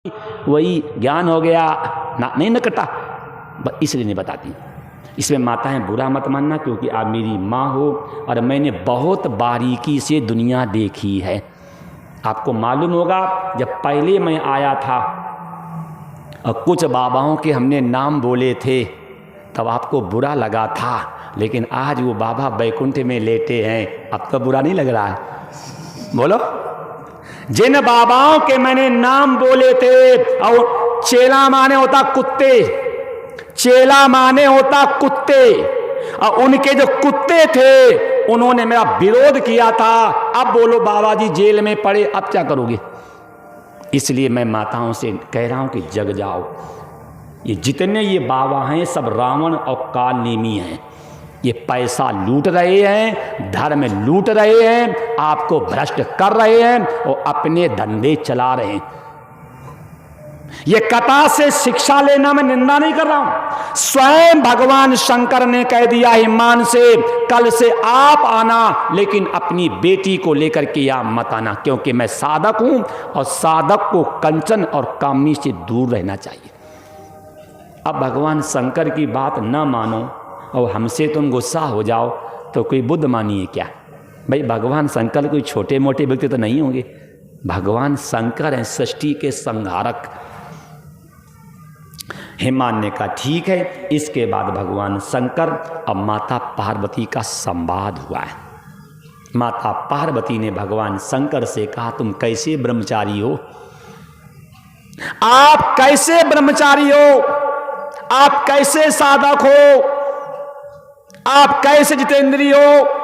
वही ज्ञान हो गया ना, नहीं न कटा, इसलिए नहीं बताती। इसमें माताएं बुरा मत मानना, क्योंकि आप मेरी माँ हो और मैंने बहुत बारीकी से दुनिया देखी है। आपको मालूम होगा जब पहले मैं आया था और कुछ बाबाओं के हमने नाम बोले थे तब आपको बुरा लगा था, लेकिन आज वो बाबा बैकुंठ में लेटे हैं, अब तो बुरा नहीं लग रहा है। बोलो, जिन बाबाओं के मैंने नाम बोले थे, और चेला माने होता कुत्ते, चेला माने होता कुत्ते, और उनके जो कुत्ते थे उन्होंने मेरा विरोध किया था। अब बोलो बाबा जी जेल में पड़े, अब क्या करोगे? इसलिए मैं माताओं से कह रहा हूं कि जग जाओ। ये जितने ये बाबा हैं सब रावण और काल नेमी हैं। ये पैसा लूट रहे हैं, धर्म लूट रहे हैं, आपको भ्रष्ट कर रहे हैं और अपने धंधे चला रहे हैं। ये कथा से शिक्षा लेना मैं निंदा नहीं कर रहा हूं। स्वयं भगवान शंकर ने कह दिया हिमान से, कल से आप आना, लेकिन अपनी बेटी को लेकर के यहां मत आना, क्योंकि मैं साधक हूं और साधक को कंचन और कामनी से दूर रहना चाहिए। अब भगवान शंकर की बात न मानो और हमसे तुम गुस्सा हो जाओ तो कोई बुद्ध मानिए क्या? भाई भगवान शंकर कोई छोटे मोटे व्यक्ति तो नहीं होंगे। भगवान शंकर हैं सृष्टि के संहारक। हिमान ने कहा ठीक है। इसके बाद भगवान शंकर और माता पार्वती का संवाद हुआ है। माता पार्वती ने भगवान शंकर से कहा तुम कैसे ब्रह्मचारी हो? आप कैसे ब्रह्मचारी हो? आप कैसे साधक हो? आप कैसे जितेंद्रिय हो?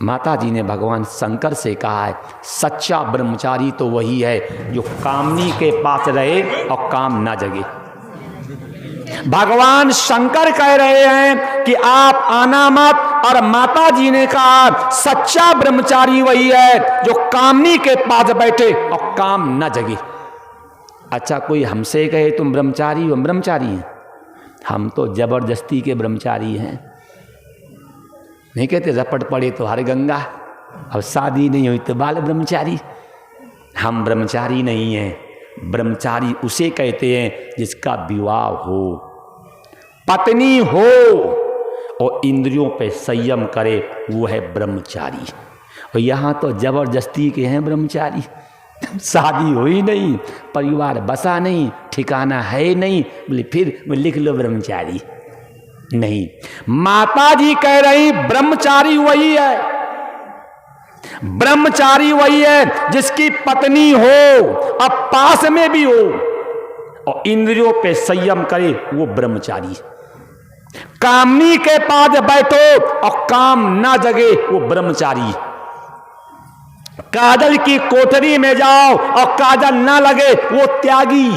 माता जी ने भगवान शंकर से कहा है सच्चा ब्रह्मचारी तो वही है जो कामनी के पास रहे और काम ना जगे। भगवान शंकर कह रहे हैं कि आप आना मत, और माता जी ने कहा सच्चा ब्रह्मचारी वही है जो कामनी के पास बैठे और काम ना जगे। अच्छा, कोई हमसे कहे तुम ब्रह्मचारी हो? ब्रह्मचारी हैं हम तो जबरदस्ती के ब्रह्मचारी हैं। नहीं कहते रपट पड़े तो हर गंगा, अब शादी नहीं हुई तो बाल ब्रह्मचारी। हम ब्रह्मचारी नहीं हैं। ब्रह्मचारी उसे कहते हैं जिसका विवाह हो, पत्नी हो और इंद्रियों पे संयम करे, वो है ब्रह्मचारी। और यहाँ तो जबरदस्ती के हैं ब्रह्मचारी। शादी हुई नहीं, परिवार बसा नहीं, ठिकाना है नहीं, बोले फिर लिख लो ब्रह्मचारी। नहीं, माता जी कह रही ब्रह्मचारी वही है, ब्रह्मचारी वही है जिसकी पत्नी हो और पास में भी हो और इंद्रियों पे संयम करे, वो ब्रह्मचारी। कामनी के पास बैठो और काम ना जगे, वो ब्रह्मचारी। काजल की कोठरी में जाओ और काजल ना लगे, वो त्यागी।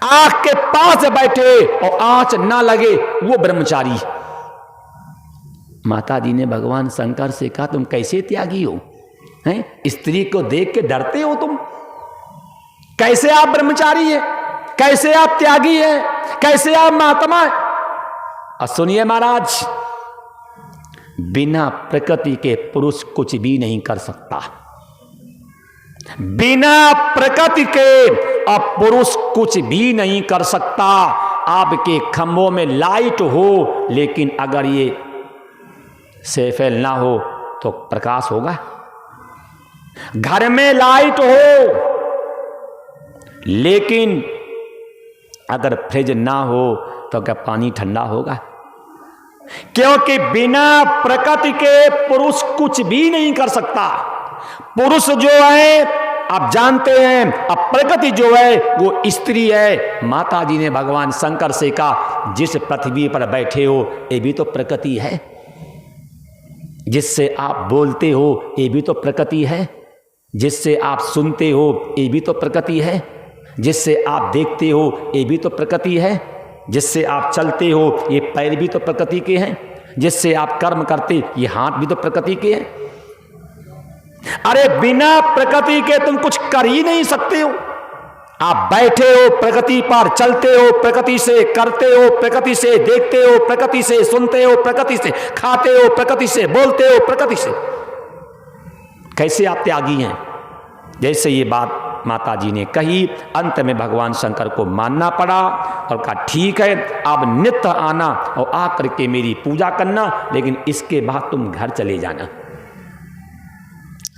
आंख के पास बैठे और आंच ना लगे, वो ब्रह्मचारी। माता जी ने भगवान शंकर से कहा तुम कैसे त्यागी हो? हैं? स्त्री को देख के डरते हो तुम? कैसे आप ब्रह्मचारी हैं? कैसे आप त्यागी हैं? कैसे आप महात्मा हैं? और सुनिए महाराज, बिना प्रकृति के पुरुष कुछ भी नहीं कर सकता। बिना प्रकृति के अब पुरुष कुछ भी नहीं कर सकता। आपके खंभों में लाइट हो, लेकिन अगर ये सेफेल ना हो तो प्रकाश होगा। घर में लाइट हो, लेकिन अगर फ्रिज ना हो तो क्या पानी ठंडा होगा? क्योंकि बिना प्रकृति के पुरुष कुछ भी नहीं कर सकता। पुरुष जो है आप जानते हैं, अब प्रकृति जो है वो स्त्री है। माता जी ने भगवान शंकर से कहा जिस पृथ्वी पर बैठे हो ये भी तो प्रकृति है, जिससे आप बोलते हो ये भी तो प्रकृति है, जिससे आप सुनते हो ये भी तो प्रकृति है, जिससे आप देखते हो ये भी तो प्रकृति है, जिससे आप चलते हो ये पैर भी तो प्रकृति के हैं, जिससे आप कर्म करते ये हाथ भी तो प्रकृति के हैं। अरे बिना प्रकृति के तुम कुछ कर ही नहीं सकते हो। आप बैठे हो प्रकृति पर, चलते हो प्रकृति से, करते हो प्रकृति से, देखते हो प्रकृति से, सुनते हो प्रकृति से, खाते हो प्रकृति से, बोलते हो प्रकृति से। कैसे आप त्यागी हैं? जैसे ये बात माता जी ने कही, अंत में भगवान शंकर को मानना पड़ा और कहा ठीक है, अब नित्य आना और आकर के मेरी पूजा करना, लेकिन इसके बाद तुम घर चले जाना।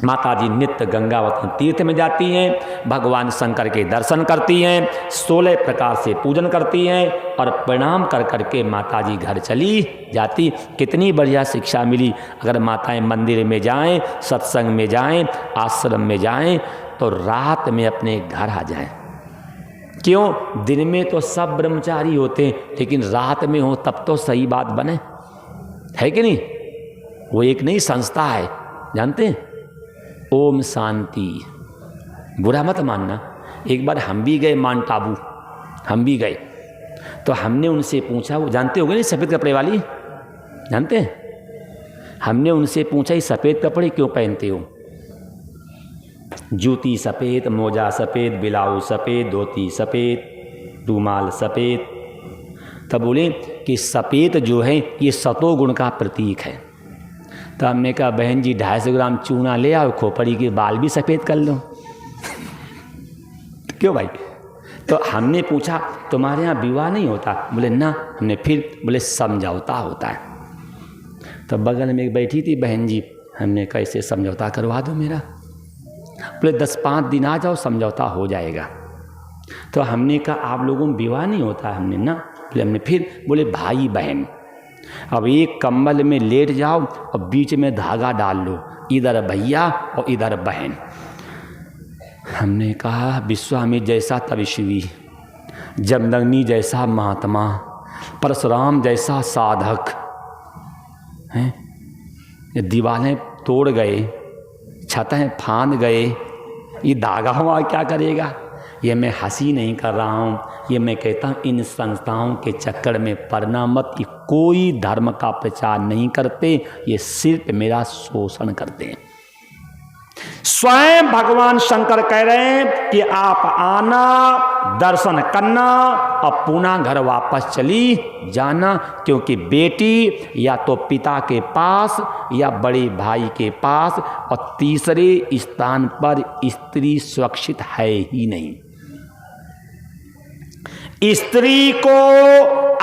माता जी नित्य गंगावतन तीर्थ में जाती हैं, भगवान शंकर के दर्शन करती हैं, 16 प्रकार से पूजन करती हैं और प्रणाम कर करके माता जी घर चली जाती। कितनी बढ़िया शिक्षा मिली। अगर माताएं मंदिर में जाएं, सत्संग में जाएं, आश्रम में जाएं तो रात में अपने घर आ जाएं। क्यों? दिन में तो सब ब्रह्मचारी होते हैं, लेकिन रात में हो तब तो सही बात बने, है कि नहीं? वो एक नई संस्था है, जानते हैं, ओम शांति। बुरा मत मानना। एक बार हम भी गए माउंट आबू, हम भी गए तो हमने उनसे पूछा, वो जानते होंगे नहीं सफ़ेद कपड़े वाली, जानते हैं? हमने उनसे पूछा ये सफ़ेद कपड़े क्यों पहनते हो? जूती सफ़ेद, मोजा सफ़ेद, ब्लाउज सफ़ेद, धोती सफ़ेद, रूमाल सफ़ेद। तब बोले कि सफ़ेद जो है ये सतोगुण का प्रतीक है। तो हमने कहा बहन जी 250 ग्राम चूना ले आओ, खोपड़ी के बाल भी सफ़ेद कर लो। क्यों भाई? तो हमने पूछा तुम्हारे यहाँ विवाह नहीं होता? बोले ना। हमने फिर बोले समझौता होता है। तो बगल में एक बैठी थी बहन जी, हमने कैसे समझौता करवा दो मेरा? बोले 10-5 दिन आ जाओ, समझौता हो जाएगा। तो हमने कहा आप लोगों में विवाह नहीं होता? हमने ना। बोले हमने फिर बोले भाई बहन, अब एक कंबल में लेट जाओ और बीच में धागा डाल लो, इधर भैया और इधर बहन। हमने कहा विश्वामित्र जैसा तपस्वी, जमदग्नि जैसा महात्मा, परशुराम जैसा साधक हैं, ये दीवारें तोड़ गए, छतें फांद गए, ये धागा हुआ क्या करेगा? ये मैं हंसी नहीं कर रहा हूँ, ये मैं कहता हूँ इन संस्थाओं के चक्कर में पड़ना मत। ये कोई धर्म का प्रचार नहीं करते, ये सिर्फ मेरा शोषण करते हैं। स्वयं भगवान शंकर कह रहे हैं कि आप आना, दर्शन करना और पुनः घर वापस चली जाना, क्योंकि बेटी या तो पिता के पास या बड़े भाई के पास, और तीसरे स्थान पर स्त्री सुरक्षित है ही नहीं। स्त्री को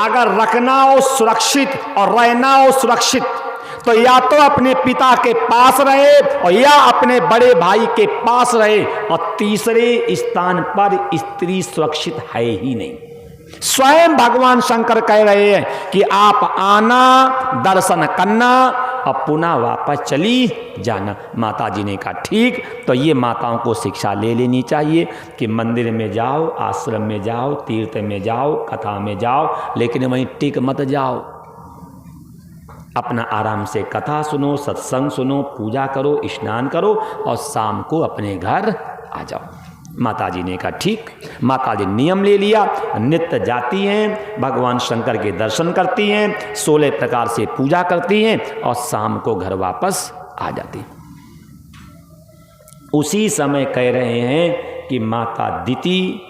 अगर रखना हो सुरक्षित और रहना हो सुरक्षित, तो या तो अपने पिता के पास रहे और या अपने बड़े भाई के पास रहे, और तीसरे स्थान पर स्त्री सुरक्षित है ही नहीं। स्वयं भगवान शंकर कह रहे हैं कि आप आना, दर्शन करना और पुनः वापस चली जाना। माता जी ने कहा ठीक। तो ये माताओं को शिक्षा ले लेनी चाहिए कि मंदिर में जाओ, आश्रम में जाओ, तीर्थ में जाओ, कथा में जाओ, लेकिन वहीं टिक मत जाओ। अपना आराम से कथा सुनो, सत्संग सुनो, पूजा करो, स्नान करो और शाम को अपने घर आ जाओ। माता जी ने कहा ठीक। माता जी नियम ले लिया, नित्य जाती हैं, भगवान शंकर के दर्शन करती हैं, 16 प्रकार से पूजा करती हैं और शाम को घर वापस आ जाती। उसी समय कह रहे हैं कि माता दिति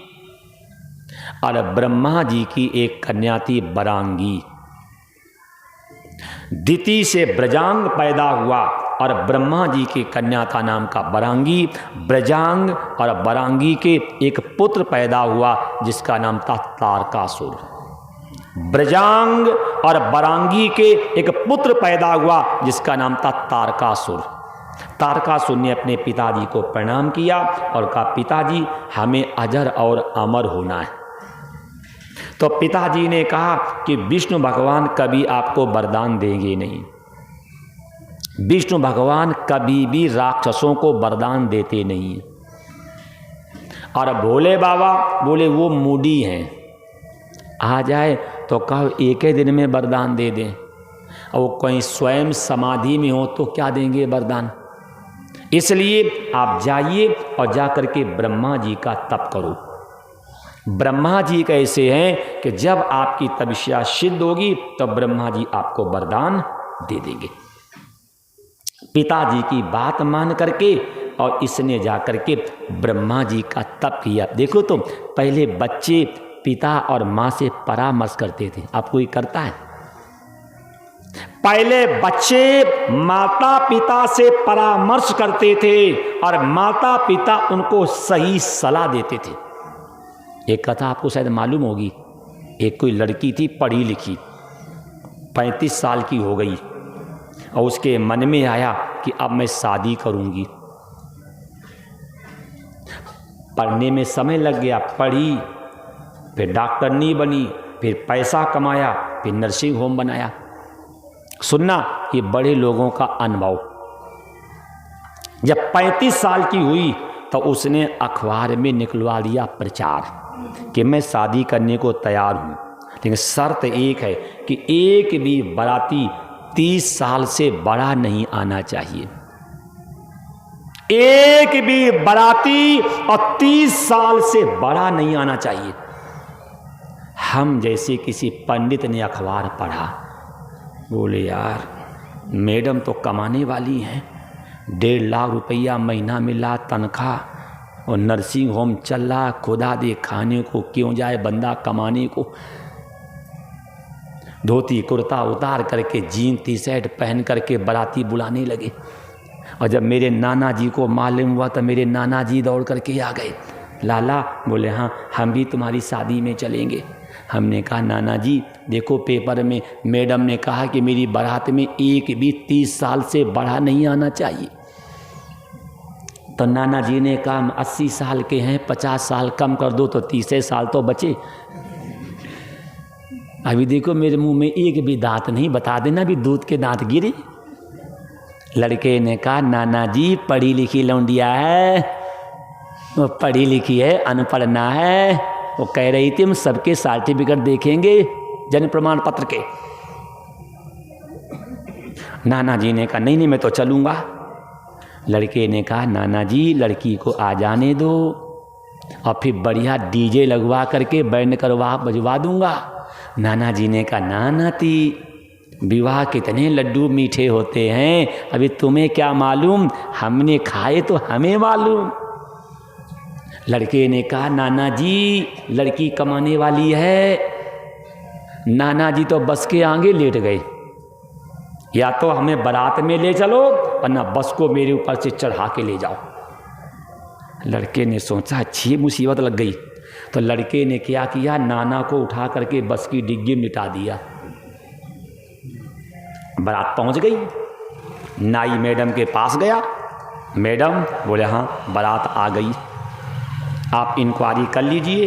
और ब्रह्मा जी की एक कन्या थी बरांगी। दिति से ब्रजांग पैदा हुआ और ब्रह्मा जी की कन्या का नाम का बरांगी। ब्रजांग और बरांगी के एक पुत्र पैदा हुआ जिसका नाम था तारकासुर। ब्रजांग और बरांगी के एक पुत्र पैदा हुआ जिसका नाम था तारकासुर। तारकासुर ने अपने पिताजी को प्रणाम किया और कहा पिताजी हमें अजर और अमर होना है। तो पिताजी ने कहा कि विष्णु भगवान कभी आपको वरदान देंगे नहीं। विष्णु भगवान कभी भी राक्षसों को वरदान देते नहीं हैं। और भोले बाबा बोले वो मूडी हैं, आ जाए तो कहो एक ही दिन में वरदान दे दें, और वो कहीं स्वयं समाधि में हो तो क्या देंगे वरदान। इसलिए आप जाइए और जाकर के ब्रह्मा जी का तप करो। ब्रह्मा जी कैसे हैं कि जब आपकी तपस्या सिद्ध होगी तो ब्रह्मा जी आपको वरदान दे देंगे। पिताजी की बात मान करके और इसने जाकर के ब्रह्मा जी का तप किया। देखो तो पहले बच्चे पिता और माँ से परामर्श करते थे, अब कोई करता है? पहले बच्चे माता पिता से परामर्श करते थे और माता पिता उनको सही सलाह देते थे। एक कथा आपको शायद मालूम होगी, एक कोई लड़की थी पढ़ी लिखी, 35 साल की हो गई और उसके मन में आया कि अब मैं शादी करूंगी। पढ़ने में समय लग गया, पढ़ी, फिर डॉक्टरनी बनी, फिर पैसा कमाया, फिर नर्सिंग होम बनाया। सुनना ये बड़े लोगों का अनुभव। जब 35 साल की हुई तो उसने अखबार में निकलवा दिया प्रचार कि मैं शादी करने को तैयार हूँ, लेकिन शर्त एक है कि एक भी बाराती 30 साल से बड़ा नहीं आना चाहिए। एक भी बाराती और 30 साल से बड़ा नहीं आना चाहिए। हम जैसे किसी पंडित ने अखबार पढ़ा, बोले यार मैडम तो कमाने वाली हैं, 1.5 लाख रुपया महीना मिला तनख्वाह और नर्सिंग होम चल रहा, खुदा दे खाने को क्यों जाए बंदा कमाने को। धोती कुर्ता उतार करके जीन टी शर्ट पहन करके बाराती बुलाने लगे। और जब मेरे नाना जी को मालूम हुआ तो मेरे नाना जी दौड़ करके आ गए। लाला, बोले हाँ हम भी तुम्हारी शादी में चलेंगे। हमने कहा नाना जी देखो पेपर में मैडम ने कहा कि मेरी बारात में एक भी 30 साल से बड़ा नहीं आना चाहिए। तो नाना जी ने कहा हम 80 साल के हैं, 50 साल कम कर दो तो 30 साल तो बचे। अभी देखो मेरे मुंह में एक भी दांत नहीं, बता देना भी दूध के दांत गिरे। लड़के ने कहा नाना जी पढ़ी लिखी लौंडिया है, वो पढ़ी लिखी है, अनपढ़ ना है। वो कह रही थी हम सबके सर्टिफिकेट देखेंगे जन्म प्रमाण पत्र के। नाना जी ने कहा नहीं नहीं मैं तो चलूँगा। लड़के ने कहा नाना जी लड़की को आ जाने दो और फिर बढ़िया डीजे लगवा करके बैंड करवा बजवा दूंगा। नाना जी ने कहा ना नाती, विवाह कितने लड्डू मीठे होते हैं, अभी तुम्हें क्या मालूम, हमने खाए तो हमें मालूम। लड़के ने कहा नाना जी लड़की कमाने वाली है। नाना जी तो बस के आगे लेट गए, या तो हमें बारात में ले चलो वरना बस को मेरे ऊपर से चढ़ा के ले जाओ। लड़के ने सोचा अच्छी मुसीबत लग गई, तो लड़के ने क्या किया, नाना को उठा करके बस की डिग्गी में लिटा दिया। बारात पहुंच गई, नाई मैडम के पास गया। मैडम, बोले हाँ बारात आ गई, आप इंक्वायरी कर लीजिए,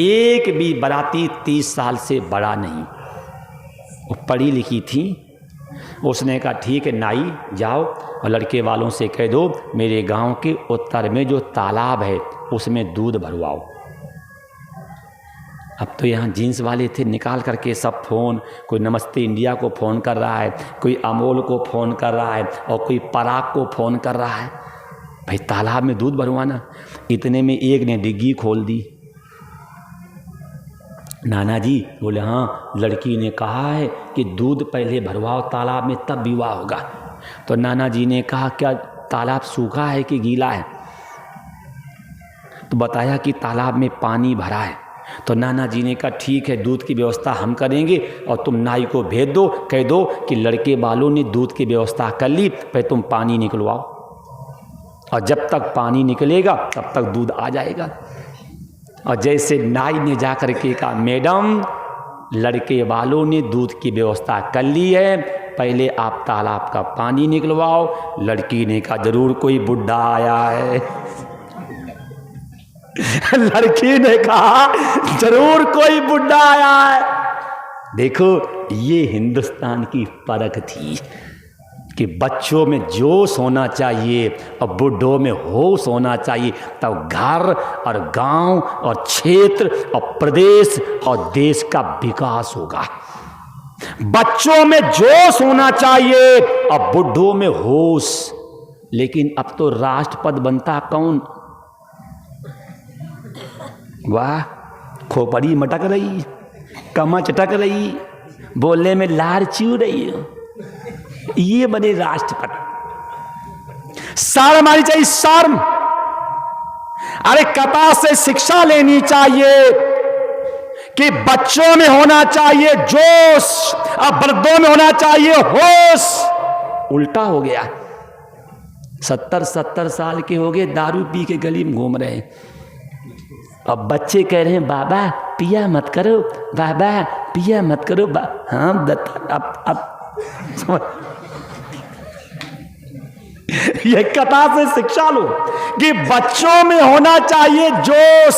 एक भी बाराती 30 साल से बड़ा नहीं। वो पढ़ी लिखी थी। उसने कहा ठीक है नाई जाओ और लड़के वालों से कह दो मेरे गांव के उत्तर में जो तालाब है उसमें दूध भरवाओ। अब तो यहाँ जीन्स वाले थे, निकाल करके सब फ़ोन, कोई नमस्ते इंडिया को फ़ोन कर रहा है, कोई अमोल को फ़ोन कर रहा है और कोई पराग को फ़ोन कर रहा है, भाई तालाब में दूध भरवाना। इतने में एक ने डिग्गी खोल दी। नाना जी, बोले हाँ लड़की ने कहा है कि दूध पहले भरवाओ तालाब में तब विवाह होगा। तो नाना जी ने कहा क्या तालाब सूखा है कि गीला है? तो बताया कि तालाब में पानी भरा है। तो नाना जी ने कहा ठीक है दूध की व्यवस्था हम करेंगे और तुम नाई को भेज दो, कह दो कि लड़के वालों ने दूध की व्यवस्था कर ली, फिर तुम पानी निकलवाओ और जब तक पानी निकलेगा तब तक दूध आ जाएगा। और जैसे नाई ने जा कर के कहा मैडम लड़के वालों ने दूध की व्यवस्था कर ली है, पहले आप तालाब का पानी निकलवाओ। लड़की ने कहा जरूर कोई बुढ़ा आया है। लड़की ने कहा जरूर कोई बुढ़ा आया है। देखो ये हिंदुस्तान की परख थी कि बच्चों में जोश होना चाहिए और बूढ़ों में होश होना चाहिए, तब घर और गांव और क्षेत्र और प्रदेश और देश का विकास होगा। बच्चों में जोश होना चाहिए और बूढ़ों में होश। लेकिन अब तो राष्ट्रपति बनता कौन? वाह, खोपड़ी मटक रही, कमर चटक रही, बोलने में लार चू रही, ये बने राष्ट्रपति। शर्म आनी चाहिए, शर्म। अरे कथा से शिक्षा लेनी चाहिए कि बच्चों में होना चाहिए जोश और वृद्धों में होना चाहिए होश। उल्टा हो गया। 70 साल के हो गए, दारू पी के गली में घूम रहे हैं। अब बच्चे कह रहे हैं बाबा पिया मत करो, बाबा पिया मत करो। हाँ अब ये कथा से शिक्षा लो कि बच्चों में होना चाहिए जोश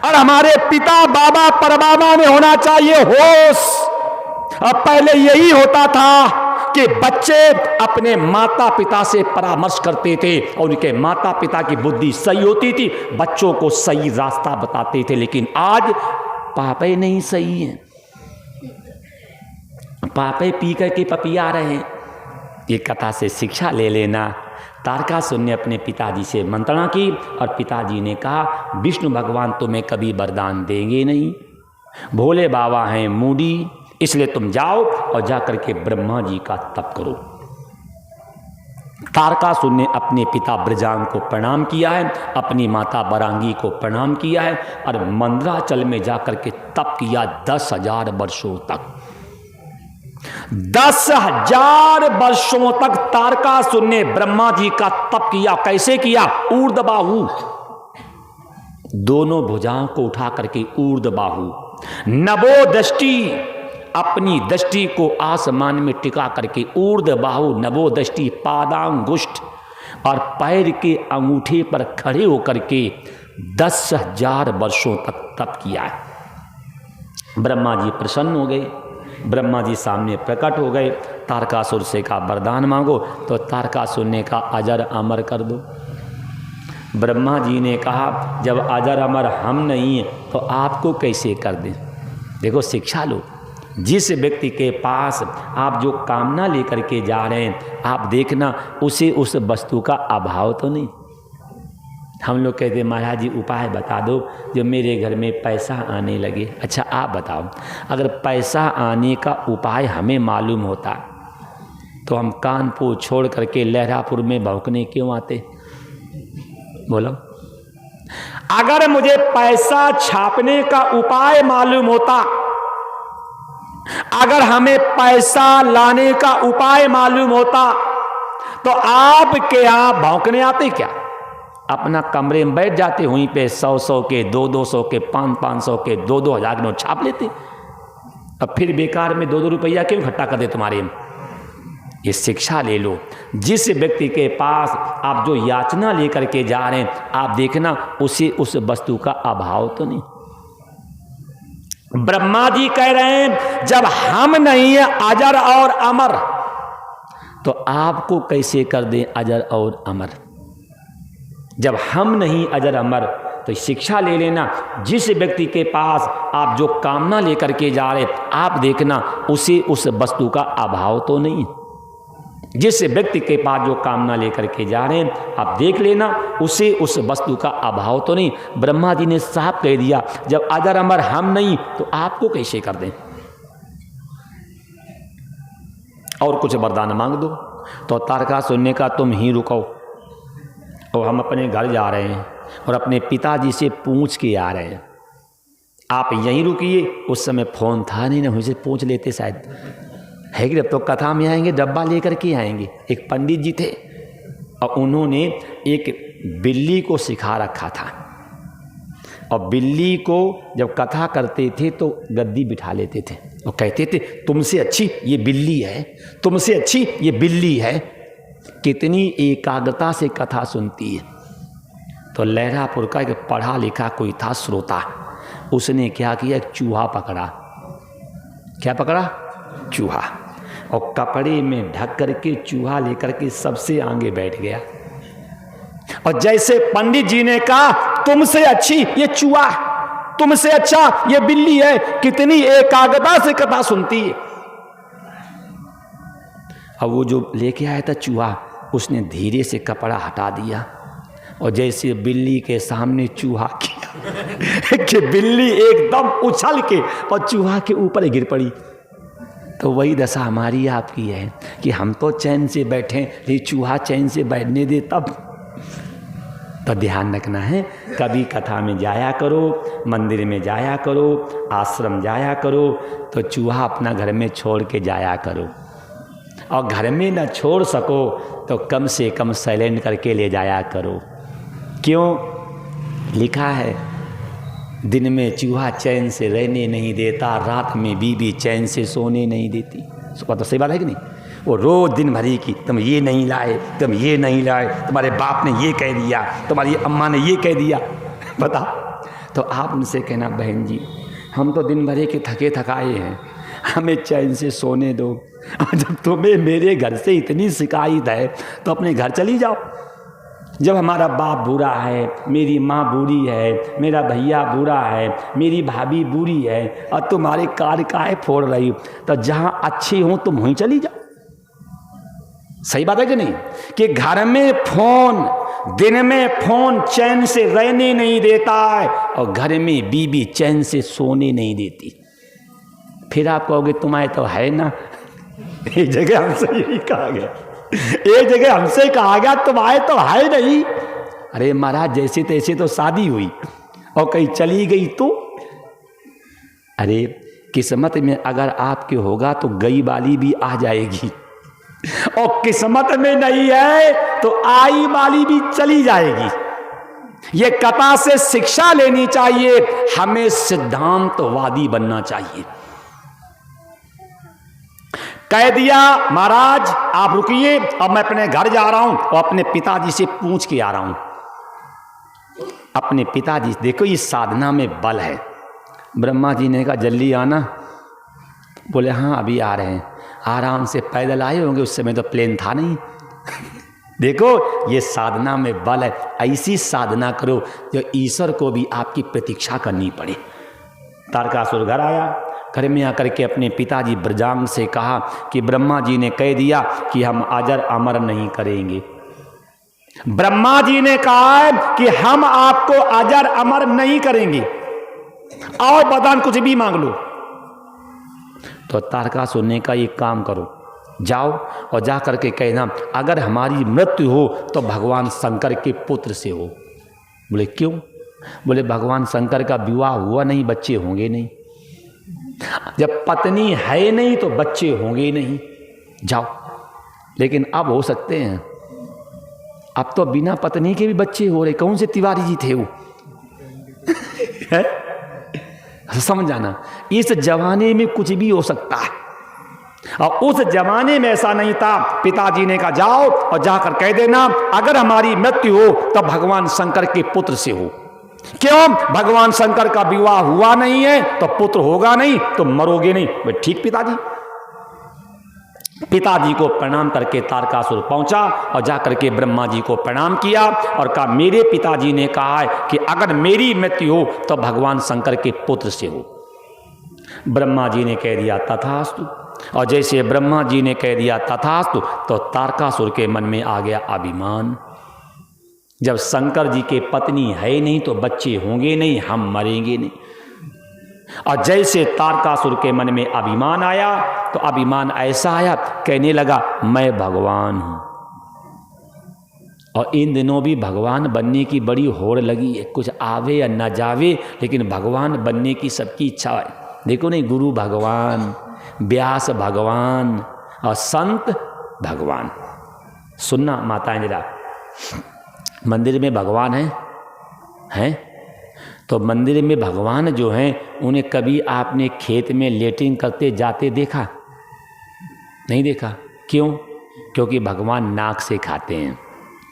और हमारे पिता बाबा परबाबा में होना चाहिए होश। अब पहले यही होता था कि बच्चे अपने माता पिता से परामर्श करते थे और उनके माता पिता की बुद्धि सही होती थी, बच्चों को सही रास्ता बताते थे। लेकिन आज पापे नहीं सही हैं, पापे पी करके पपिया रहे हैं। ये कथा से शिक्षा ले लेना। तारकासुर ने अपने पिताजी से मंत्रणा की और पिताजी ने कहा विष्णु भगवान तुम्हें कभी वरदान देंगे नहीं, भोले बाबा हैं मूडी, इसलिए तुम जाओ और जाकर के ब्रह्मा जी का तप करो। तारकासुर ने अपने पिता ब्रजांग को प्रणाम किया है, अपनी माता बरांगी को प्रणाम किया है और मंदराचल में जाकर के तप किया 10,000 वर्षों तक। 10,000 वर्षों तक तारकासुर ने ब्रह्मा जी का तप किया। कैसे किया? ऊर्ध्वबाहु, दोनों भुजाओं को उठा करके ऊर्ध्वबाहु, नभो दृष्टि, अपनी दृष्टि को आसमान में टिका करके ऊर्ध्वबाहु, नभो दृष्टि, पादांगुष्ठ और पैर के अंगूठे पर खड़े होकर के 10,000 वर्षों तक तप किया है। ब्रह्मा जी प्रसन्न हो गए, ब्रह्मा जी सामने प्रकट हो गए। तारकासुर से कहा वरदान मांगो, तो तारकासुर ने कहा अजर अमर कर दो। ब्रह्मा जी ने कहा जब अजर अमर हम नहीं हैं तो आपको कैसे कर दें। देखो शिक्षा लो, जिस व्यक्ति के पास आप जो कामना लेकर के जा रहे हैं, आप देखना उसे उस वस्तु का अभाव तो नहीं। हम लोग कहते महाराज जी उपाय बता दो जो मेरे घर में पैसा आने लगे। अच्छा आप बताओ, अगर पैसा आने का उपाय हमें मालूम होता तो हम कानपुर छोड़ करके लहरापुर में भौंकने क्यों आते? बोलो। अगर मुझे पैसा छापने का उपाय मालूम होता, अगर हमें पैसा लाने का उपाय मालूम होता तो आपके यहां भौंकने आते क्या? अपना कमरे में बैठ जाते, वहीं पे 100 के 200 के 500 के 2,000 के नोट छाप लेते। अब फिर बेकार में 2 रुपया क्यों इकट्ठा कर दे तुम्हारे में? ये शिक्षा ले लो। जिस व्यक्ति के पास आप जो याचना लेकर के जा रहे हैं, आप देखना उसे उस वस्तु का अभाव तो नहीं। ब्रह्मा जी कह रहे हैं जब हम नहीं है अजर और अमर, तो आपको कैसे कर दें अजर और अमर? जब हम नहीं अजर अमर, तो शिक्षा ले लेना। जिस व्यक्ति के पास आप जो कामना लेकर के जा रहे, आप देखना उसे उस वस्तु का अभाव तो नहीं। जिस व्यक्ति के पास जो कामना लेकर के जा रहे हैं, आप देख लेना उसे उस वस्तु का अभाव तो नहीं। ब्रह्मा जी ने साफ कह दिया जब अजर अमर हम नहीं तो आपको कैसे कर दें? और कुछ वरदान मांग दो। तो तारकासुर ने कहा तुम ही रुको, और हम अपने घर जा रहे हैं और अपने पिताजी से पूछ के आ रहे हैं, आप यहीं रुकिए। उस समय फ़ोन था नहीं ना, मुझे पूछ लेते शायद है कि अब तो कथा में आएंगे डब्बा लेकर के आएंगे। एक पंडित जी थे और उन्होंने एक बिल्ली को सिखा रखा था, और बिल्ली को जब कथा करते थे तो गद्दी बिठा लेते थे और कहते थे तुमसे अच्छी ये बिल्ली है, तुमसे अच्छी ये बिल्ली है। कितनी एकाग्रता से कथा सुनती है। तो लहरापुर का एक पढ़ा लिखा कोई था श्रोता, उसने क्या किया, एक चूहा पकड़ा। क्या पकड़ा? चूहा। और कपड़े में ढक करके चूहा लेकर के सबसे आगे बैठ गया। और जैसे पंडित जी ने कहा तुमसे अच्छी ये चूहा, तुमसे अच्छा ये बिल्ली है, कितनी एकाग्रता से कथा सुनती है। अब वो जो लेके आया था चूहा, उसने धीरे से कपड़ा हटा दिया और जैसे बिल्ली के सामने चूहा किया कि बिल्ली एकदम उछल के और चूहा के ऊपर गिर पड़ी। तो वही दशा हमारी आपकी है कि हम तो चैन से बैठे, ये चूहा चैन से बैठने दे तो ध्यान रखना है, कभी कथा में जाया करो, मंदिर में जाया करो, आश्रम जाया करो, तो चूहा अपना घर में छोड़ के जाया करो, और घर में न छोड़ सको तो कम से कम साइलेंट करके ले जाया करो। क्यों? लिखा है, दिन में चूहा चैन से रहने नहीं देता, रात में बीवी चैन से सोने नहीं देती। तो सही बात है कि नहीं? वो रोज दिन भरी की, तुम ये नहीं लाए, तुम ये नहीं लाए, तुम्हारे बाप ने ये कह दिया, तुम्हारी अम्मा ने ये कह दिया, बता। तो आप उनसे कहना, बहन जी हम तो दिन भरे के थके थकाए हैं, हमें चैन से सोने दो, और जब तुम्हें मेरे घर से इतनी शिकायत है तो अपने घर चली जाओ। जब हमारा बाप बुरा है, मेरी माँ बुरी है, मेरा भैया बुरा है, मेरी भाभी बुरी है, और तुम्हारे कार काहे फोड़ रही हो, तो जहाँ अच्छी हो तुम वहीं चली जाओ। सही बात है कि नहीं? कि घर में फोन, दिन में फोन चैन से रहने नहीं देता है, और घर में बीबी चैन से सोने नहीं देती। फिर आप कहोगे तुम्हारे तो है ना। एक जगह हमसे यही कहा गया, एक जगह हमसे कहा गया तुम्हारे तो है नहीं। अरे महाराज जैसे तैसे तो शादी हुई और कहीं चली गई तो, अरे किस्मत में अगर आपके होगा तो गई वाली भी आ जाएगी, और किस्मत में नहीं है तो आई वाली भी चली जाएगी। ये कथा से शिक्षा लेनी चाहिए, हमें सिद्धांतवादी बनना चाहिए। कह दिया महाराज आप रुकिए, अब मैं अपने घर जा रहा हूं और अपने पिताजी से पूछ के आ रहा हूं। अपने पिताजी, देखो ये साधना में बल है। ब्रह्मा जी ने कहा जल्दी आना। बोले हाँ अभी आ रहे हैं। आराम से पैदल आए होंगे, उस समय तो प्लेन था नहीं। देखो ये साधना में बल है। ऐसी साधना करो जो ईश्वर को भी आपकी प्रतीक्षा करनी पड़े। तारकासुर घर आया, घर में आकर के अपने पिताजी ब्रजांग से कहा कि ब्रह्मा जी ने कह दिया कि हम अजर अमर नहीं करेंगे। ब्रह्मा जी ने कहा है कि हम आपको अजर अमर नहीं करेंगे, और वरदान कुछ भी मांग लो। तो तारकासुर ने कहा एक काम करो, जाओ और जा करके कहना अगर हमारी मृत्यु हो तो भगवान शंकर के पुत्र से हो। बोले क्यों? बोले भगवान शंकर का विवाह हुआ नहीं, बच्चे होंगे नहीं। जब पत्नी है नहीं तो बच्चे होंगे नहीं। जाओ। लेकिन अब हो सकते हैं, अब तो बिना पत्नी के भी बच्चे हो रहे। कौन से तिवारी जी थे वो? समझ जाना, इस जमाने में कुछ भी हो सकता है, और उस जमाने में ऐसा नहीं था। पिताजी ने कहा जाओ और जाकर कह देना अगर हमारी मृत्यु हो तो भगवान शंकर के पुत्र से हो। क्यों? भगवान शंकर का विवाह हुआ नहीं है तो पुत्र होगा नहीं तो मरोगे नहीं। वे ठीक पिताजी। पिताजी को प्रणाम करके तारकासुर पहुंचा और जाकर के ब्रह्मा जी को प्रणाम किया और कहा मेरे पिताजी ने कहा है कि अगर मेरी मृत्यु हो तो भगवान शंकर के पुत्र से हो। ब्रह्मा जी ने कह दिया तथास्तु, और जैसे ब्रह्मा जी ने कह दिया तथास्तु तो तारकासुर के मन में आ गया अभिमान। जब शंकर जी के पत्नी है नहीं तो बच्चे होंगे नहीं, हम मरेंगे नहीं। और जैसे तारकासुर के मन में अभिमान आया तो अभिमान ऐसा आया, कहने लगा मैं भगवान हूं। और इन दिनों भी भगवान बनने की बड़ी होड़ लगी है। कुछ आवे या न जावे लेकिन भगवान बनने की सबकी इच्छा है। देखो नहीं, गुरु भगवान, व्यास भगवान और संत भगवान। सुनना माताएं जरा, मंदिर में भगवान हैं? तो मंदिर में भगवान जो हैं उन्हें कभी आपने खेत में लेटिंग करते जाते देखा? नहीं देखा। क्यों? क्योंकि भगवान नाक से खाते हैं।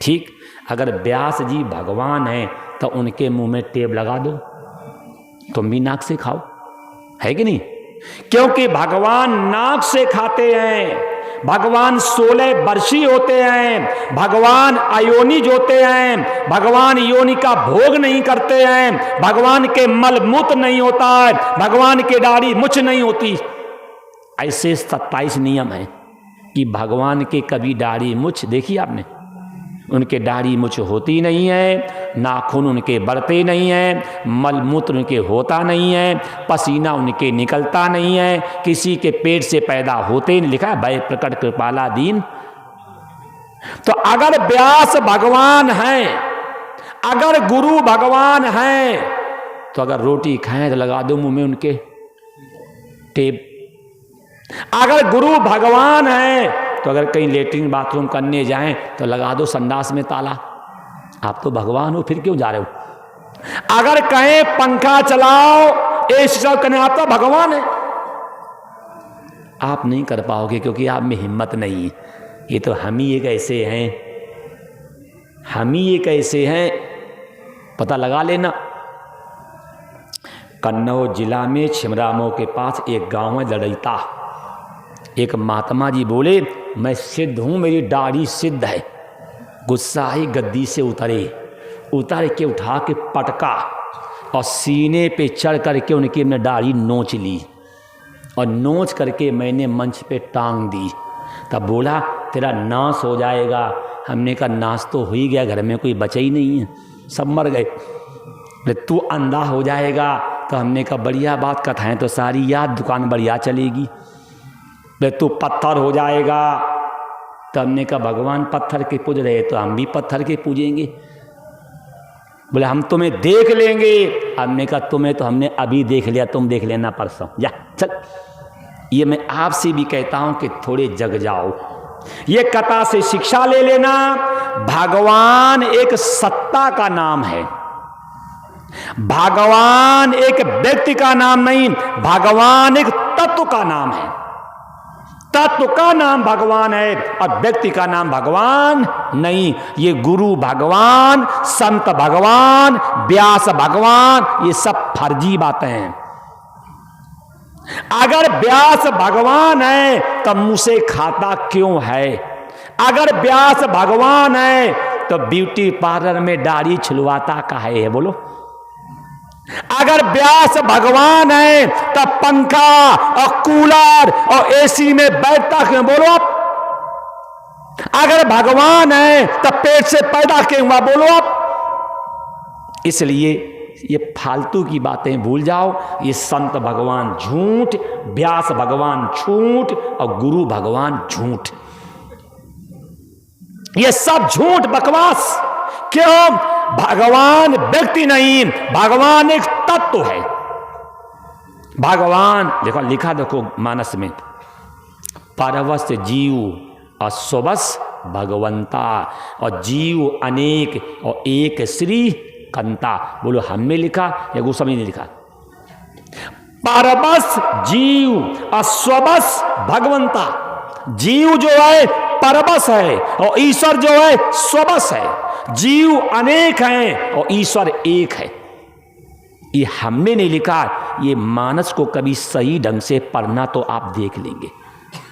ठीक, अगर व्यास जी भगवान हैं तो उनके मुंह में टेप लगा दो, तुम भी नाक से खाओ, है कि नहीं? क्योंकि भगवान नाक से खाते हैं। भगवान 16 वर्षीय होते हैं, भगवान अयोनिज होते हैं, भगवान योनि का भोग नहीं करते हैं, भगवान के मल मूत्र नहीं होता है, भगवान के दाढ़ी मुछ नहीं होती। ऐसे 27 नियम हैं कि भगवान के कभी दाढ़ी मुछ देखी आपने? उनके दाढ़ी मुछ होती नहीं है, नाखून उनके बढ़ते नहीं हैं, मल मूत्र उनके होता नहीं है, पसीना उनके निकलता नहीं है, किसी के पेट से पैदा होते ही नहीं। लिखा है भय प्रकट कृपाला दीन। तो अगर व्यास भगवान हैं, अगर गुरु भगवान हैं तो अगर रोटी खाएं तो लगा दो मुंह में उनके टेप। अगर गुरु भगवान हैं तो अगर कहीं लेटरिन बाथरूम करने जाएं तो लगा दो संडास में ताला। आप तो भगवान हो, फिर क्यों जा रहे हो? अगर कहें पंखा चलाओ, एसी चलाओ, कहें आप तो भगवान है। आप नहीं कर पाओगे क्योंकि आप में हिम्मत नहीं। ये तो हम ही एक ऐसे हैं, हम ही एक ऐसे हैं, पता लगा लेना। कन्नौज जिला में छिमरामऊ के पास एक गांव है लड़ैता। एक महात्मा जी बोले, मैं सिद्ध हूं, मेरी दाढ़ी सिद्ध है। गुस्सा ही गद्दी से उतर के उठा के पटका और सीने पे चढ़ करके उनकी मैंने दाढ़ी नोच ली और नोच करके मैंने मंच पे टांग दी। तब बोला, तेरा नाश हो जाएगा। हमने कहा, नाश तो हो ही गया, घर में कोई बचा ही नहीं है, सब मर गए। तू अंधा हो जाएगा। तो हमने कहा, बढ़िया बात, कथाएं तो सारी याद, दुकान बढ़िया चलेगी। तू पत्थर हो जाएगा। तो हमने कहा, भगवान पत्थर के पूज रहे तो हम भी पत्थर के पूजेंगे। बोले, हम तुम्हें देख लेंगे। हमने कहा, तुम्हें तो हमने अभी देख लिया, तुम देख लेना परसों। जा चल। ये मैं आपसे भी कहता हूं कि थोड़े जग जाओ, ये कथा से शिक्षा ले लेना। भगवान एक सत्ता का नाम है, भगवान एक व्यक्ति का नाम नहीं, भगवान एक तत्व का नाम है। तत्व का नाम भगवान है और व्यक्ति का नाम भगवान नहीं। ये गुरु भगवान, संत भगवान, व्यास भगवान, ये सब फर्जी बातें हैं। अगर व्यास भगवान है तो मुंह से खाता क्यों है? अगर व्यास भगवान है तो ब्यूटी पार्लर में दाढ़ी छिलवाता काहे है? बोलो। अगर व्यास भगवान है तो पंखा और कूलर और एसी में बैठता क्यों? बोलो आप। अगर भगवान है तो पेट से पैदा क्यों हुआ? बोलो आप। इसलिए ये फालतू की बातें भूल जाओ। ये संत भगवान झूठ, व्यास भगवान झूठ और गुरु भगवान झूठ, ये सब झूठ बकवास। क्यों? भगवान व्यक्ति नहीं, भगवान एक तत्व है। भगवान देखो, लिखा देखो मानस में, परवश जीव और स्वस भगवंता, और जीव अनेक और एक श्री कंता। बोलो, हमने लिखा या गोस्वामी ने लिखा? परवश जीव और स्वस भगवंता। जीव जो है परवश है और ईश्वर जो है स्वस है। जीव अनेक हैं और ईश्वर एक है। ये हमने नहीं लिखा, ये मानस को कभी सही ढंग से पढ़ना तो आप देख लेंगे।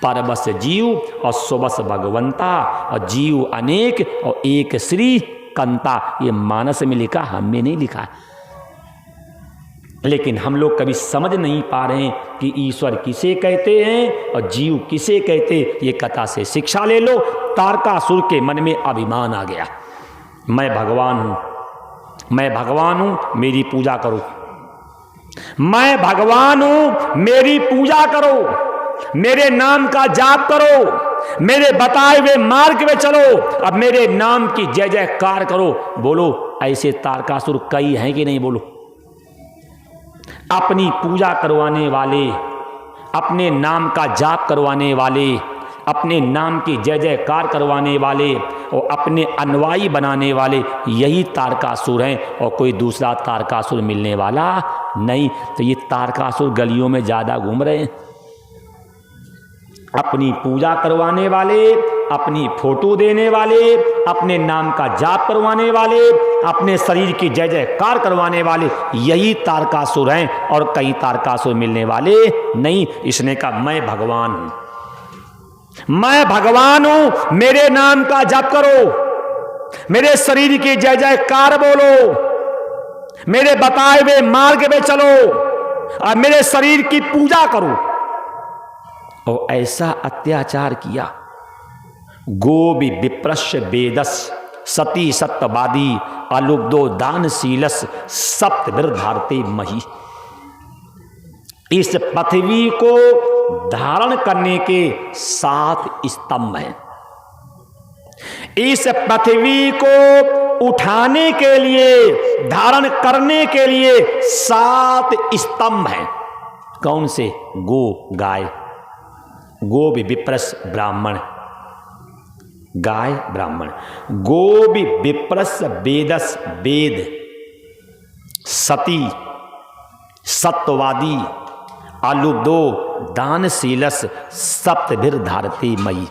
परवश जीव और स्वस भगवंता, और जीव अनेक और एक श्री कंता, ये मानस में लिखा, हमने नहीं लिखा। लेकिन हम लोग कभी समझ नहीं पा रहे हैं कि ईश्वर किसे कहते हैं और जीव किसे कहते। ये कथा से शिक्षा ले लो। तारकासुर के मन में अभिमान आ गया, मैं भगवान हूं, मैं भगवान हूं, मेरी पूजा करो। मैं भगवान हूं, मेरी पूजा करो, मेरे नाम का जाप करो, मेरे बताए हुए मार्ग में चलो, अब मेरे नाम की जय जयकार करो। बोलो, ऐसे तारकासुर कई हैं कि नहीं? बोलो। अपनी पूजा करवाने वाले, अपने नाम का जाप करवाने वाले, अपने नाम की जय जयकार करवाने वाले और अपने अनुयायी बनाने वाले, यही तारकासुर हैं और कोई दूसरा तारकासुर मिलने वाला नहीं। तो ये तारकासुर गलियों में ज़्यादा घूम रहे हैं। अपनी पूजा करवाने वाले, अपनी फोटो देने वाले, अपने नाम का जाप करवाने वाले, अपने शरीर की जय जयकार करवाने वाले, यही तारकासुर हैं और कई तारकासुर मिलने वाले नहीं। इसने कहा, मैं भगवान हूं, मैं भगवान हूं, मेरे नाम का जाप करो, मेरे शरीर की जय जयकार बोलो, मेरे बताए हुए मार्ग में चलो और मेरे शरीर की पूजा करो। और ऐसा अत्याचार किया। गोवि विप्रस्य वेदस सती सत्यवादी अलुब्धो दानशीलस सप्त विरधारते मही। इस पृथ्वी को धारण करने के 7 स्तंभ हैं। इस पृथ्वी को उठाने के लिए, धारण करने के लिए 7 स्तंभ हैं। कौन से? गो, गाय, गो भी विप्रस ब्राह्मण, गाय ब्राह्मण, गो भी विप्रस वेदस वेद, सती सत्यवादी, अलुब्धो दानशीलस सप्तभिर्धारती मई।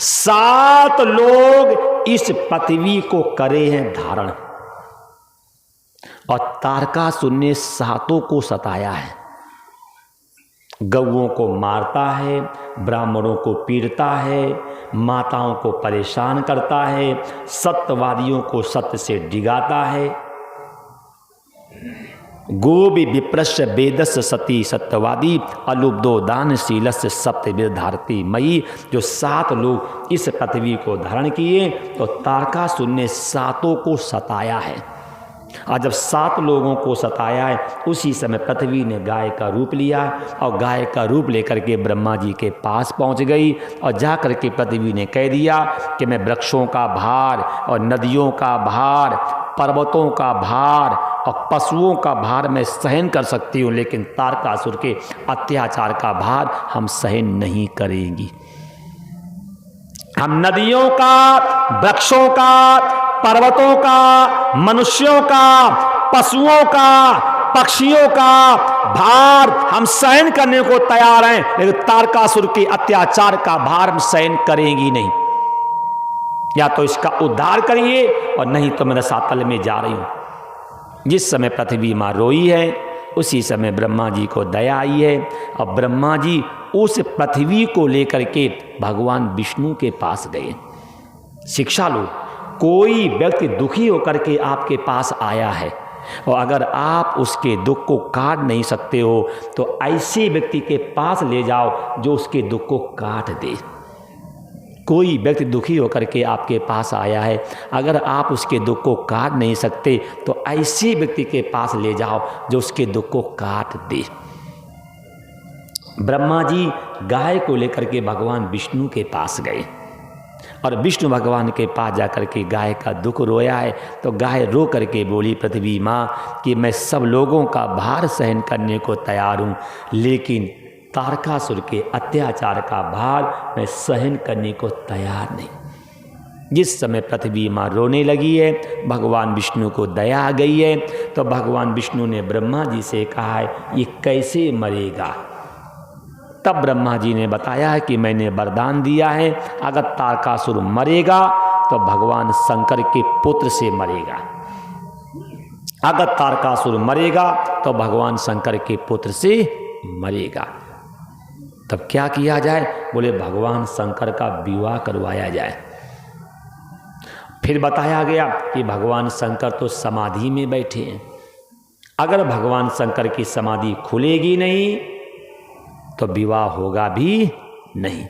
7 लोग इस पृथ्वी को करे हैं धारण, और तारकासुर ने 7 को सताया है। गौओं को मारता है, ब्राह्मणों को पीड़ता है, माताओं को परेशान करता है, सत्यवादियों को सत्य से डिगाता है। गोबि विप्रस्य वेदस्य सती सत्यवादी अलुब्धो दानशीलस्य सप्तभिर्धारती मई। जो 7 लोग इस पृथ्वी को धारण किए तो तारकासुर ने 7 को सताया है। और जब 7 लोगों को सताया है, उसी समय पृथ्वी ने गाय का रूप लिया और गाय का रूप लेकर के ब्रह्मा जी के पास पहुंच गई और जा कर के पृथ्वी ने कह दिया कि मैं वृक्षों का भार और नदियों का भार, पर्वतों का भार और पशुओं का भार मैं सहन कर सकती हूँ, लेकिन तारकासुर के अत्याचार का भार हम सहन नहीं करेंगी। हम नदियों का, वृक्षों का, पर्वतों का, मनुष्यों का, पशुओं का, पक्षियों का भार हम सहन करने को तैयार हैं, लेकिन तारकासुर के अत्याचार का भार हम सहन करेंगी नहीं। या तो इसका उद्धार करिए और नहीं तो मैं रसातल में जा रही हूं। जिस समय पृथ्वी मां रोई है, उसी समय ब्रह्मा जी को दया आई है और ब्रह्मा जी उस पृथ्वी को लेकर के भगवान विष्णु के पास गए। शिक्षा लो, कोई व्यक्ति दुखी होकर के आपके पास आया है और अगर आप उसके दुख को काट नहीं सकते हो तो ऐसे व्यक्ति के पास ले जाओ जो उसके दुख को काट दे। कोई व्यक्ति दुखी होकर के आपके पास आया है, अगर आप उसके दुख को काट नहीं सकते तो ऐसे व्यक्ति के पास ले जाओ जो उसके दुख को काट दे। ब्रह्मा जी गाय को लेकर के भगवान विष्णु के पास गए और विष्णु भगवान के पास जाकर के गाय का दुख रोया है तो गाय रो करके बोली, पृथ्वी माँ कि मैं सब लोगों का भार सहन करने को तैयार हूँ, लेकिन तारकासुर के अत्याचार का भार मैं सहन करने को तैयार नहीं। जिस समय पृथ्वी माँ रोने लगी है, भगवान विष्णु को दया आ गई है, तो भगवान विष्णु ने ब्रह्मा जी से कहा है ये कैसे मरेगा। तब ब्रह्मा जी ने बताया है कि मैंने वरदान दिया है, अगर तारकासुर मरेगा तो भगवान शंकर के पुत्र से मरेगा। अगर तारकासुर मरेगा तो भगवान शंकर के पुत्र से मरेगा। तब क्या किया जाए? बोले भगवान शंकर का विवाह करवाया जाए। फिर बताया गया कि भगवान शंकर तो समाधि में बैठे हैं, अगर भगवान शंकर की समाधि खुलेगी नहीं तो विवाह होगा भी नहीं।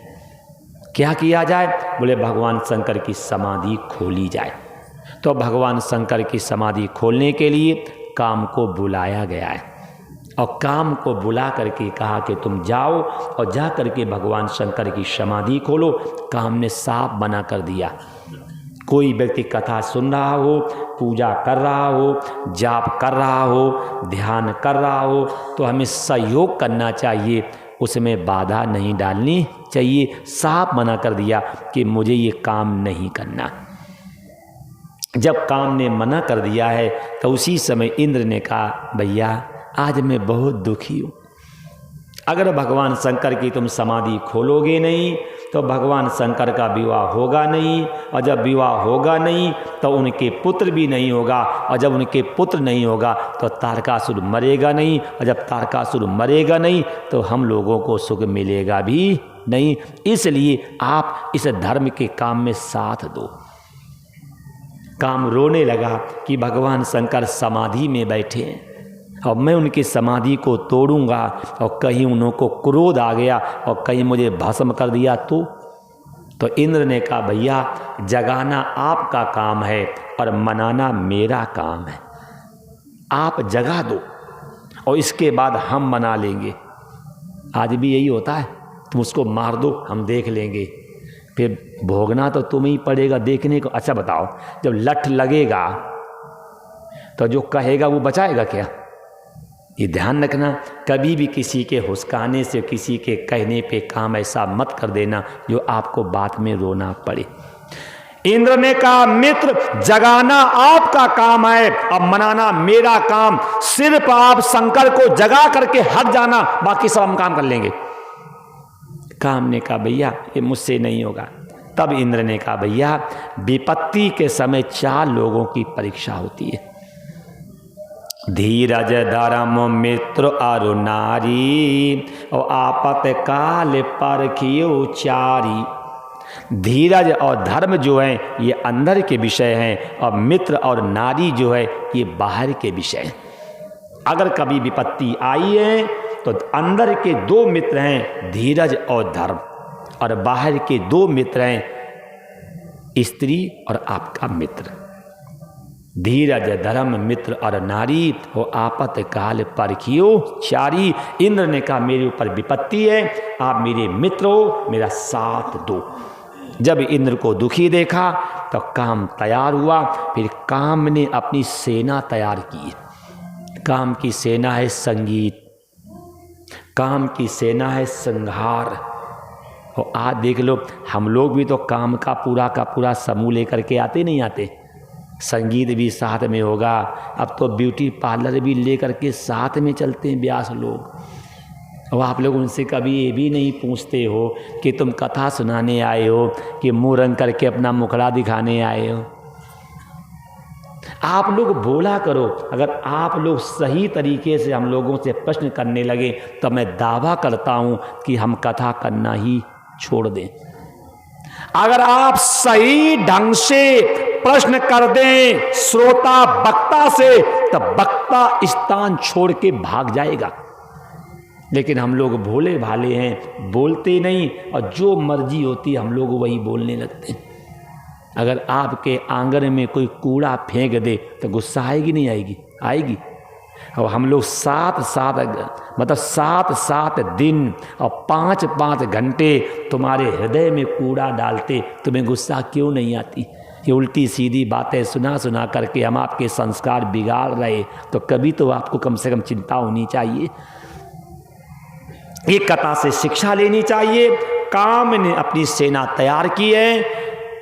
क्या किया जाए? बोले भगवान शंकर की समाधि खोली जाए। तो भगवान शंकर की समाधि खोलने के लिए काम को बुलाया गया है और काम को बुला करके कहा कि तुम जाओ और जा करके भगवान शंकर की समाधि खोलो। काम ने साफ बना कर दिया। कोई व्यक्ति कथा सुन रहा हो, पूजा कर रहा हो, जाप कर रहा हो, ध्यान कर रहा हो तो हमें सहयोग करना चाहिए, उसमें बाधा नहीं डालनी चाहिए। साफ मना कर दिया कि मुझे ये काम नहीं करना। जब काम ने मना कर दिया है तो उसी समय इंद्र ने कहा भैया आज मैं बहुत दुखी हूँ, अगर भगवान शंकर की तुम समाधि खोलोगे नहीं तो भगवान शंकर का विवाह होगा नहीं, और जब विवाह होगा नहीं तो उनके पुत्र भी नहीं होगा, और जब उनके पुत्र नहीं होगा तो तारकासुर मरेगा नहीं, और जब तारकासुर मरेगा नहीं तो हम लोगों को सुख मिलेगा भी नहीं। इसलिए आप इस धर्म के काम में साथ दो। काम रोने लगा कि भगवान शंकर समाधि में बैठे हैं और मैं उनकी समाधि को तोड़ूंगा और कहीं उनको क्रोध आ गया और कहीं मुझे भस्म कर दिया तो इंद्र ने कहा भैया जगाना आपका काम है और मनाना मेरा काम है, आप जगा दो और इसके बाद हम मना लेंगे। आज भी यही होता है, तुम उसको मार दो हम देख लेंगे। फिर भोगना तो तुम्हें ही पड़ेगा देखने को। अच्छा बताओ, जब लठ लगेगा तो जो कहेगा वो बचाएगा क्या? ये ध्यान रखना, कभी भी किसी के हुस्काने से, किसी के कहने पे काम ऐसा मत कर देना जो आपको बाद में रोना पड़े। इंद्र ने कहा, मित्र जगाना आपका काम है, अब मनाना मेरा काम। सिर्फ आप शंकर को जगा करके हट जाना, बाकी सब हम काम कर लेंगे। काम ने कहा, भैया ये मुझसे नहीं होगा। तब इंद्र ने कहा, भैया विपत्ति के समय 4 लोगों की परीक्षा होती है, धीरज धर्म मित्र अरु नारी, और आपत काल परखियो चारी। धीरज और धर्म जो है ये अंदर के विषय हैं, और मित्र और नारी जो है ये बाहर के विषय हैं। अगर कभी विपत्ति आई है तो अंदर के 2 मित्र हैं, धीरज और धर्म, और बाहर के 2 मित्र हैं, स्त्री और आपका मित्र। धीरज धर्म मित्र और नारी, हो आपत काल परखियो चारी। इंद्र ने कहा, मेरे ऊपर विपत्ति है, आप मेरे मित्र हो, मेरा साथ दो। जब इंद्र को दुखी देखा तो काम तैयार हुआ। फिर काम ने अपनी सेना तैयार की। काम की सेना है संगीत, काम की सेना है संहार। और आज देख लो, हम लोग भी तो काम का पूरा समूह लेकर के आते नहीं आते। संगीत भी साथ में होगा, अब तो ब्यूटी पार्लर भी लेकर के साथ में चलते हैं व्यास लोग। और आप लोग उनसे कभी ये भी नहीं पूछते हो कि तुम कथा सुनाने आए हो कि मुँह रंग करके अपना मुखड़ा दिखाने आए हो। आप लोग बोला करो। अगर आप लोग सही तरीके से हम लोगों से प्रश्न करने लगे तो मैं दावा करता हूँ कि हम कथा करना ही छोड़ दें। अगर आप सही ढंग से प्रश्न कर दें श्रोता वक्ता से, तब वक्ता स्थान छोड़ के भाग जाएगा। लेकिन हम लोग भोले भाले हैं, बोलते नहीं, और जो मर्जी होती है हम लोग वही बोलने लगते हैं। अगर आपके आंगन में कोई कूड़ा फेंक दे तो गुस्सा आएगी नहीं आएगी? आएगी। और हम लोग 7 दिन और 5 घंटे तुम्हारे हृदय में कूड़ा डालते, तुम्हें गुस्सा क्यों नहीं आती? ये उल्टी सीधी बातें सुना करके हम आपके संस्कार बिगाड़ रहे, तो कभी तो आपको कम से कम चिंता होनी चाहिए। एक कथा से शिक्षा लेनी चाहिए। काम ने अपनी सेना तैयार की है,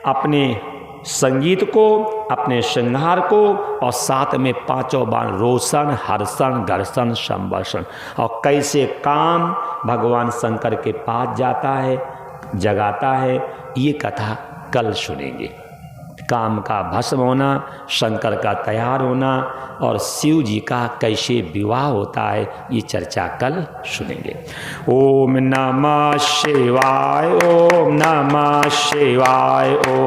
अपने संगीत को, अपने श्रृंगार को, और साथ में 5 बाण रोशन, हर्षण, घर्षण, संवर्षण। और कैसे काम भगवान शंकर के पास जाता है, जगाता है, ये कथा कल सुनेंगे। काम का भस्म होना, शंकर का तैयार होना, और शिव जी का कैसे विवाह होता है, ये चर्चा कल सुनेंगे। ओम नमः शिवाय, ओम नमः शिवाय, ओम